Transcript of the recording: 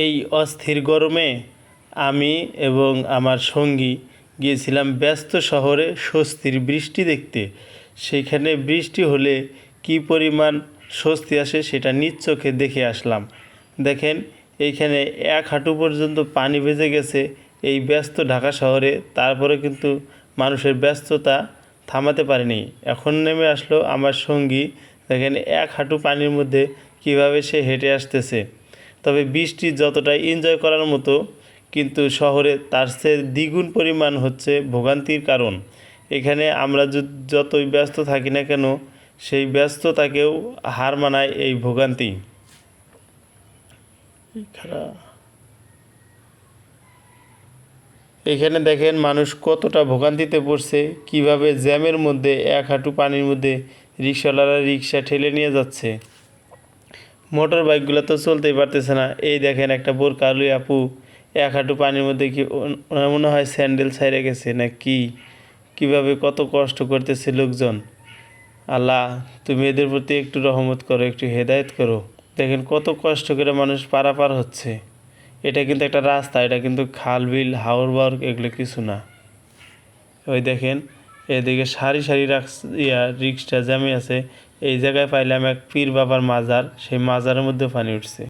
এই অস্থির গরমে আমি এবং আমার সঙ্গী গিয়েছিলাম ব্যস্ত শহরে স্বস্তির বৃষ্টি দেখতে। সেইখানে বৃষ্টি হলে কী পরিমাণ স্বস্তি আসে সেটা নিজ চোখে দেখে আসলাম। দেখেন, এইখানে এক হাঁটু পর্যন্ত পানি ভেসে গেছে এই ব্যস্ত ঢাকা শহরে, তারপরে কিন্তু মানুষের ব্যস্ততা থামাতে পারেনি। এখন নেমে আসলো আমার সঙ্গী, দেখেন এক হাঁটু পানির মধ্যে কিভাবে সে হেঁটে আসতেছে। তবে বৃষ্টি যতটা এনজয় করার মতো, কিন্তু শহরে তার চেয়ে দ্বিগুণ পরিমাণ হচ্ছে ভোগান্তির কারণ। এখানে আমরা যতই ব্যস্ত থাকি না কেন, সেই ব্যস্ততাকেও হার মানায় এই ভোগান্তি। এখানে দেখেন মানুষ কতটা ভোগান্তিতে পড়ছে, কিভাবে জ্যামের মধ্যে এক হাঁটু পানির মধ্যে রিক্সাওয়ালারা রিক্সা ঠেলে নিয়ে যাচ্ছে। মোটর বাইকগুলো তো চলতেই পারতেছে না। এই দেখেন একটা বোরকা আলু আপু এক হাঁটু পানির মধ্যে, কি ওনার মনে হয় স্যান্ডেল ছাইড়ে গেছে না কি, কীভাবে কত কষ্ট করতেছে লোকজন। আল্লাহ, তুমি এদের প্রতি একটু রহমত করো, একটু হেদায়েত করো। দেখেন কত কষ্ট করে মানুষ পারাপার হচ্ছে। এটা কিন্তু একটা রাস্তা, এটা কিন্তু খাল বিল হাওর বাওর এগুলো কিছু না। ওই দেখেন এদিকে সারি সারি রিক্সা জ্যামে আছে। এই জায়গায় পাইলাম এক পীর বাবার মাজার, সেই মাজারের মধ্যে পানি উঠছে।